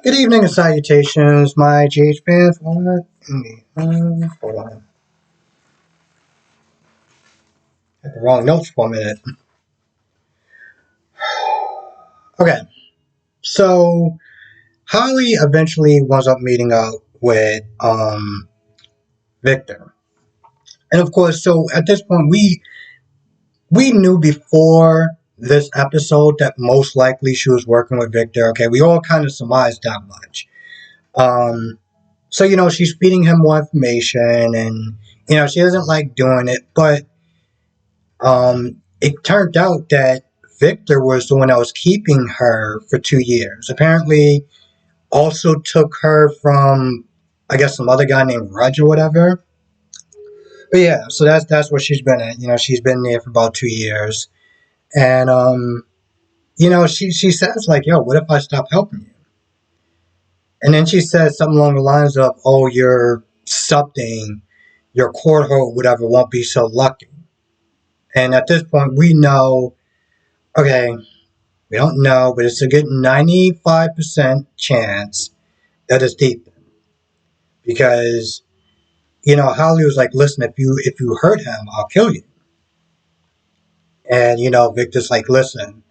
Good evening and salutations, my GH fans. Hold on. Had the wrong notes for a minute. Okay, so Holly eventually winds up meeting up with Victor, and of course, so at this point, we knew before this episode that most likely she was working with Victor. Okay, we all kind of surmised that much. Um, so she's feeding him more information, and she doesn't like doing it, but it turned out that Victor was the one that was keeping her for 2 years. Apparently, also took her from, I guess, some other guy named Rudge or whatever. But yeah, so that's what she's been at. She's been there for about 2 years, and she says like, "Yo, what if I stop helping you?" And then she says something along the lines of, "Oh, your something, your court whatever, won't be so lucky." And at this point, we know, okay, we don't know, but it's a good 95% chance that it's Ethan. Because, Holly was like, listen, if you hurt him, I'll kill you. And, Victor's like, listen,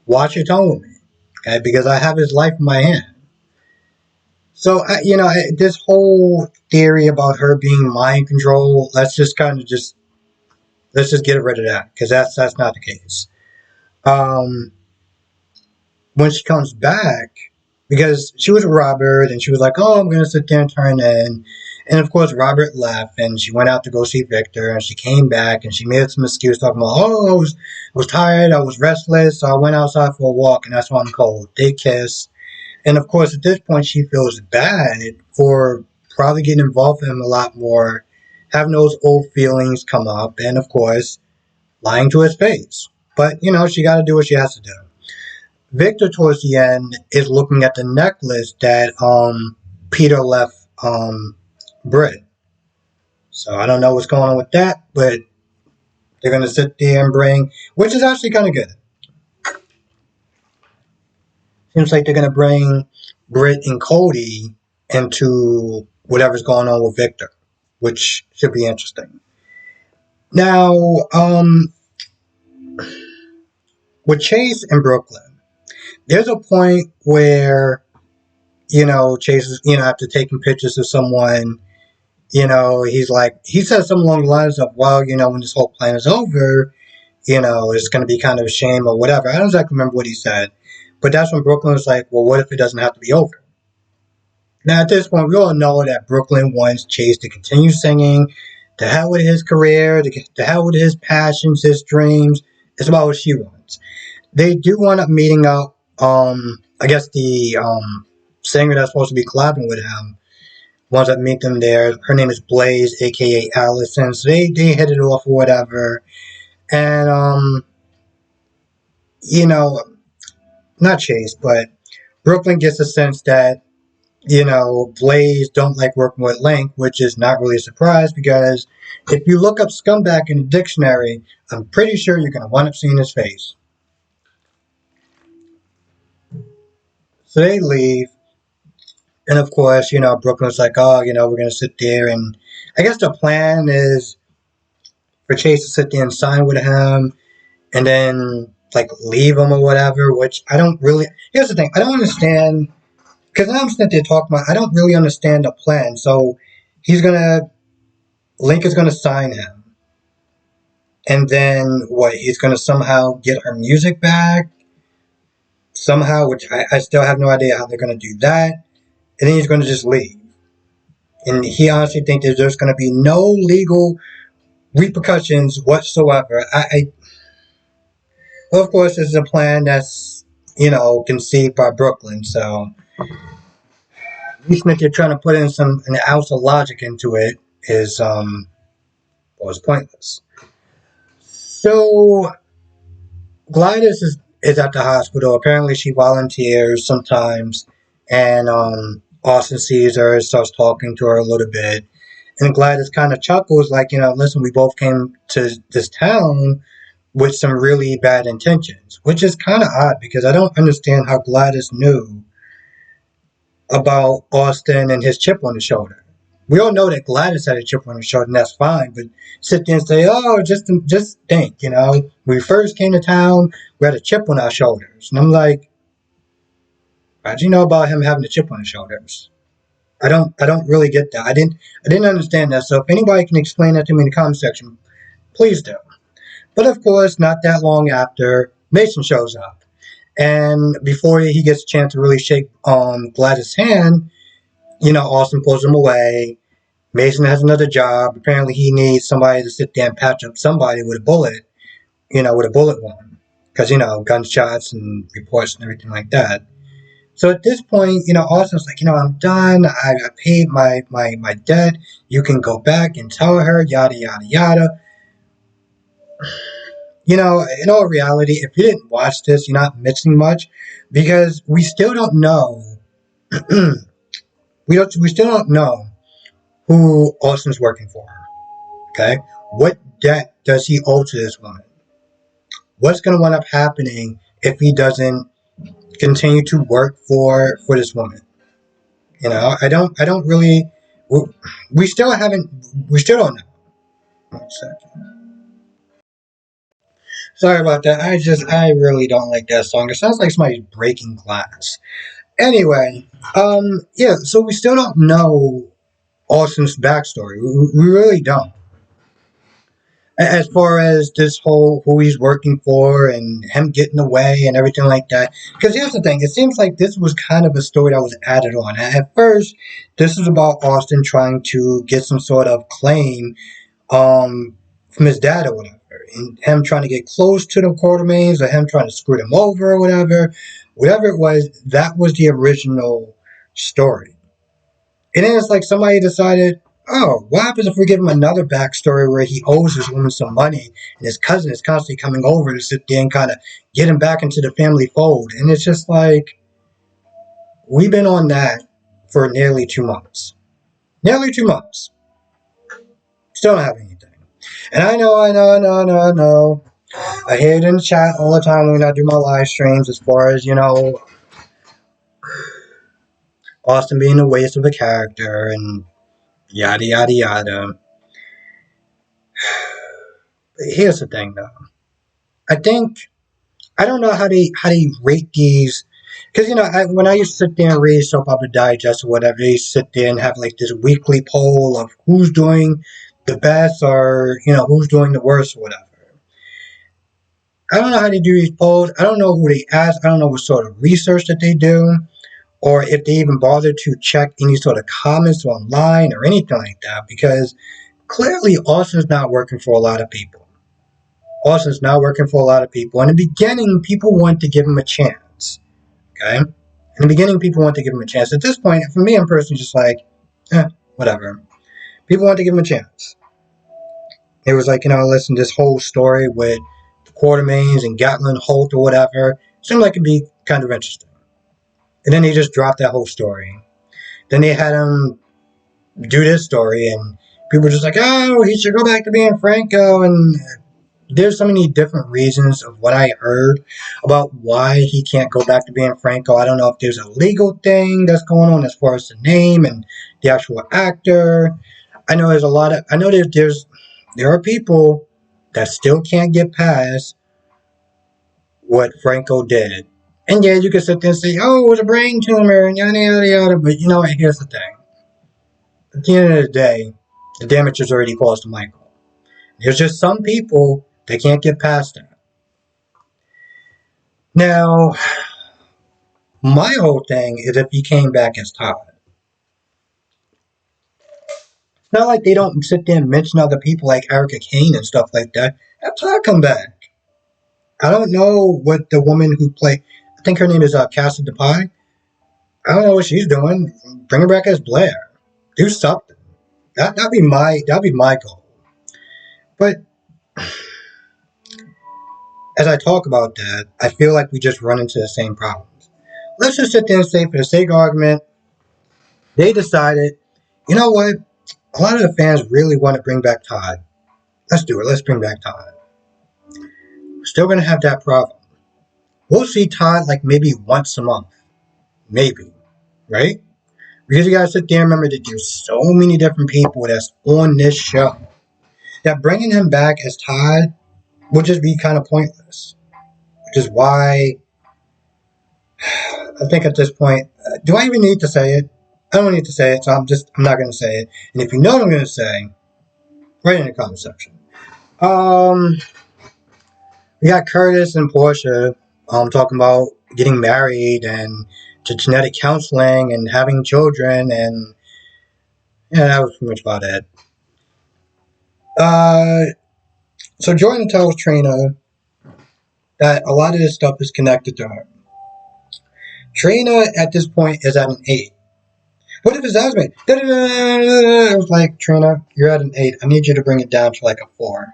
watch your tone with me. Okay, because I have his life in my hand. So, this whole theory about her being mind control, let's just let's just get rid of that. Because that's not the case. When she comes back, because she was with Robert, and she was like, "Oh, I'm gonna sit there and turn in," and of course Robert left, and she went out to go see Victor, and she came back, and she made some excuse talking about, "Oh, I was tired, I was restless, so I went outside for a walk, and that's why I'm cold." They kiss, and of course at this point she feels bad for probably getting involved in him a lot more, having those old feelings come up, and of course lying to his face. But she got to do what she has to do. Victor, towards the end, is looking at the necklace that Peter left Britt. So I don't know what's going on with that, but they're gonna sit there and bring, which is actually kind of good. Seems like they're gonna bring Britt and Cody into whatever's going on with Victor, which should be interesting. Now, with Chase and Brooklyn, there's a point where Chase is after taking pictures of someone. He's like, he says something along the lines of, well, when this whole plan is over, it's going to be kind of a shame or whatever. I don't exactly remember what he said, but that's when Brooklyn was like, well, what if it doesn't have to be over? Now, at this point, we all know that Brooklyn wants Chase to continue singing, to hell with his career, to hell with his passions, his dreams. It's about what she wants. They do wind up meeting up, I guess the singer that's supposed to be collabing with him, ones that meet them there. Her name is Blaze, aka Allison. So they hit it off or whatever. And not Chase, but Brooklyn gets a sense that, Blaze don't like working with Link, which is not really a surprise because if you look up scumbag in the dictionary, I'm pretty sure you're gonna wind up seeing his face. So they leave. And of course, Brooklyn's like, oh, we're going to sit there. And I guess the plan is for Chase to sit there and sign with him and then, like, leave him or whatever, which I don't really. Here's the thing. I don't understand. Because I'm sitting there talking about, I don't really understand the plan. So Link is going to sign him. And then, what, he's going to somehow get her music back? Somehow, which I still have no idea how they're going to do that. And then he's going to just leave. And he honestly thinks that there's going to be no legal repercussions whatsoever. Well, of course, this is a plan that's, conceived by Brooklyn. So, at least if you're trying to put in an ounce of logic into it, was pointless. So, Gladys is at the hospital. Apparently, she volunteers sometimes, and Austin sees her and starts talking to her a little bit. And Gladys kind of chuckles, like, listen, we both came to this town with some really bad intentions, which is kind of odd because I don't understand how Gladys knew about Austin and his chip on his shoulder. We all know that Gladys had a chip on her shoulder, and that's fine. But sit there and say, "Oh, just think, when we first came to town, we had a chip on our shoulders." And I'm like, "How'd you know about him having a chip on his shoulders?" I don't really get that. I didn't understand that. So if anybody can explain that to me in the comment section, please do. But of course, not that long after, Mason shows up, and before he gets a chance to really shake Gladys' hand, Austin pulls him away. Mason has another job. Apparently, he needs somebody to sit there and patch up somebody with a bullet, with a bullet wound, because gunshots and reports and everything like that. So at this point, Austin's like, I'm done. I paid my debt. You can go back and tell her, yada, yada, yada. In all reality, if you didn't watch this, you're not missing much because we still don't know. We still don't know who Austin's working for. Okay? What debt does he owe to this woman? What's going to wind up happening if he doesn't continue to work for this woman? I don't really. We still haven't. We still don't know. 1 second. Sorry about that. I really don't like that song. It sounds like somebody's breaking glass. Anyway, yeah. So we still don't know Austin's backstory. We really don't. As far as this whole who he's working for and him getting away and everything like that. Because here's the thing, it seems like this was kind of a story that was added on. At first, this is about Austin trying to get some sort of claim from his dad or whatever, and him trying to get close to the Quartermains or him trying to screw them over or whatever it was. That was the original story. And then it's like somebody decided, oh, what happens if we give him another backstory where he owes this woman some money and his cousin is constantly coming over to sit there and kind of get him back into the family fold? And it's just like, we've been on that for nearly 2 months. Nearly 2 months. Still don't have anything. And I know. I hear it in the chat all the time when I do my live streams as far as, Austin being a waste of a character and yada, yada, yada. But here's the thing, though. I don't know how they rate these, because when I used to sit there and read Soap Opera Digest or whatever, they sit there and have like this weekly poll of who's doing the best or who's doing the worst or whatever. I don't know how they do these polls. I don't know who they ask. I don't know what sort of research that they do, or if they even bother to check any sort of comments online or anything like that. Because clearly, Austin's not working for a lot of people. Austin's not working for a lot of people. In the beginning, people want to give him a chance. Okay? In the beginning, people want to give him a chance. At this point, for me, I'm personally just like, whatever. People want to give him a chance. It was like, listen, this whole story with the Quartermains and Gatlin Holt or whatever seemed like it'd be kind of interesting. And then they just dropped that whole story. Then they had him do this story, and people were just like, oh, he should go back to being Franco. And there's so many different reasons of what I heard about why he can't go back to being Franco. I don't know if there's a legal thing that's going on as far as the name and the actual actor. I know there's a lot of. I know there are people that still can't get past what Franco did. And yeah, you can sit there and say, oh, it was a brain tumor and yada yada yada. But you know what? Here's the thing. At the end of the day, the damage is already caused to Michael. There's just some people that can't get past that. Now, my whole thing is if he came back as Todd. It's not like they don't sit there and mention other people like Erica Kane and stuff like that. Have Todd come back. I don't know what the woman who played, I think her name is Cassie DePie. I don't know what she's doing. Bring her back as Blair. Do something. That'd be my goal. But as I talk about that, I feel like we just run into the same problems. Let's just sit there and say, for the sake of argument, they decided, you know what? A lot of the fans really want to bring back Todd. Let's do it. Let's bring back Todd. We're still going to have that problem. We'll see Todd like maybe once a month. Maybe. Right? Because you gotta sit there and remember that there's so many different people that's on this show that bringing him back as Todd would just be kind of pointless. Which is why I think at this point, do I even need to say it? I don't need to say it, so I'm not going to say it. And if you know what I'm going to say, write in the comment section. Um, we got Curtis and Portia talking about getting married and to genetic counseling and having children, and yeah, that was pretty much about it. So Jordan tells Trina that a lot of this stuff is connected to her. Trina at this point is at an 8. What if his husband? I was like, Trina, you're at an 8. I need you to bring it down to like a 4,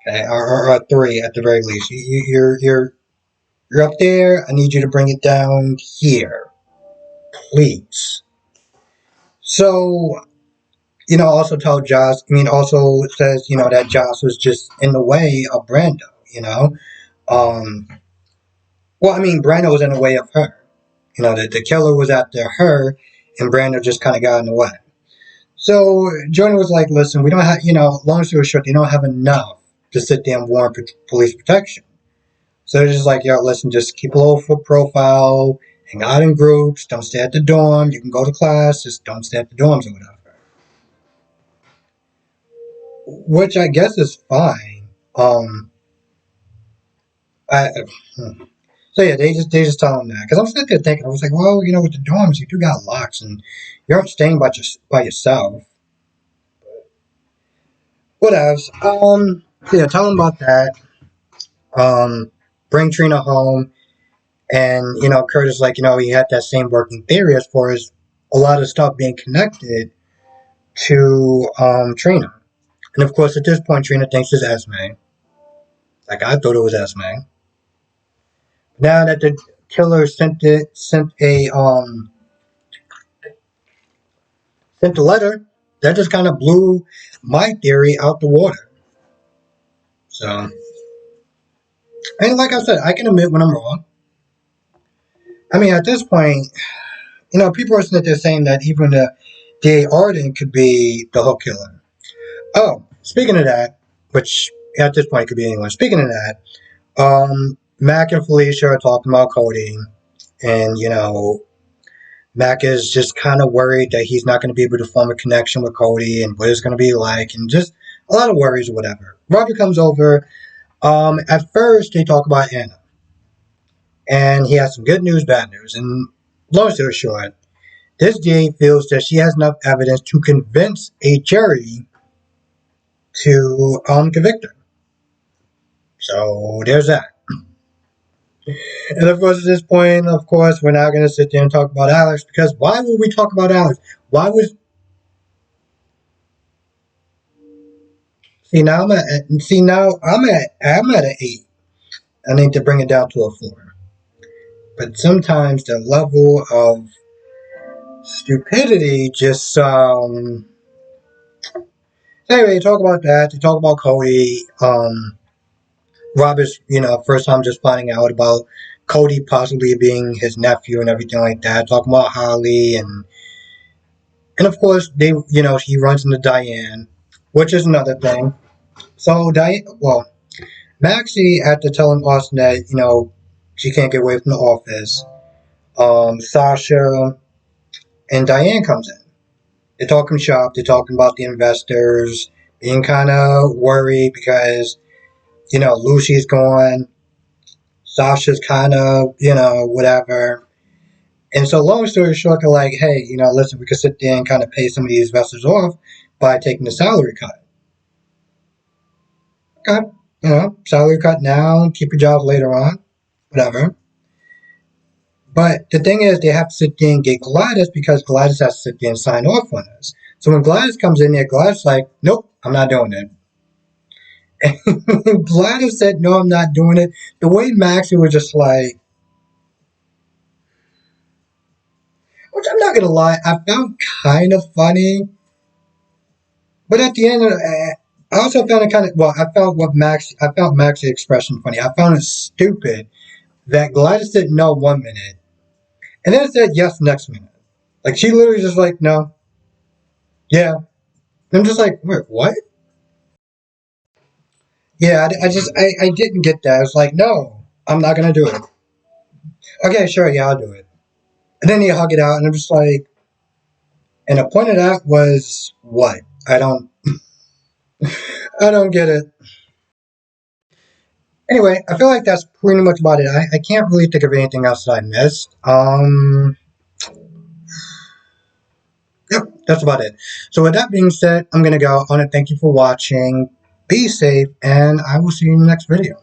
okay, or a 3 at the very least. You're up there. I need you to bring it down here, please. So, also told Josh. Also says, that Josh was just in the way of Brando. Brando was in the way of her. The killer was after her, and Brando just kind of got in the way. So Jordan was like, listen, we don't have, long story short, they don't have enough to sit there and warrant police protection. So they're just like, listen, just keep a low profile, hang out in groups, don't stay at the dorm, you can go to class, just don't stay at the dorms or whatever. Which I guess is fine. So yeah, they just tell him that. Because I'm sitting there thinking, I was like, well, with the dorms, you do got locks, and you aren't staying by yourself. What else? Yeah, tell him about that. Bring Trina home, and Curtis, like, he had that same working theory as far as a lot of stuff being connected to Trina. And of course, at this point, Trina thinks it's Esme. Like, I thought it was Esme. Now that the killer sent a letter, that just kind of blew my theory out the water. So, and like I said, I can admit when I'm wrong. At this point, people are sitting there saying that even the D.A. Arden could be the Hook killer. Oh, speaking of that, which at this point could be anyone. Speaking of that, Mac and Felicia are talking about Cody, and Mac is just kind of worried that he's not going to be able to form a connection with Cody and what it's going to be like, and just a lot of worries or whatever. Robert comes over. At first, they talk about Anna, and he has some good news, bad news, and long story short, this DA feels that she has enough evidence to convince a jury to convict her. So there's that. And of course, at this point, we're not going to sit there and talk about Alex, because why would we talk about Alex? Why was... now I'm at an 8. I need to bring it down to a 4. But sometimes the level of stupidity just anyway, talk about that. They talk about Cody. Robert's, first time just finding out about Cody possibly being his nephew and everything like that. Talking about Holly and of course he runs into Diane, which is another thing. So Maxie, after telling Austin that she can't get away from the office, Sasha and Diane comes in. They're talking shop. They're talking about the investors being kind of worried because Lucy's gone. Sasha's kind of, whatever. And so long story short, they're like, hey, listen, we could sit there and kind of pay some of these investors off by taking the salary cut. Okay. Salary cut now, keep your jobs later on, whatever. But the thing is, they have to sit there and get Gladys, because Gladys has to sit there and sign off on this. So when Gladys comes in there, Gladys is like, nope, I'm not doing it. And Gladys said, no, I'm not doing it. The way Maxie was just like, which I'm not going to lie, I found kind of funny. But at the end of I also found it kind of, I found Maxie's expression funny. I found it stupid that Gladys said no 1 minute and then said yes next minute. Like, she literally just like, no, yeah. I'm just like, wait, what? Yeah, I didn't get that. I was like, no, I'm not gonna do it. Okay, sure, yeah, I'll do it. And then he hug it out, and I'm just like, and the point of that was what? I don't get it. Anyway, I feel like that's pretty much about it. I can't really think of anything else that I missed. Yep, that's about it. So with that being said, I'm gonna go. I want to thank you for watching. Be safe, and I will see you in the next video.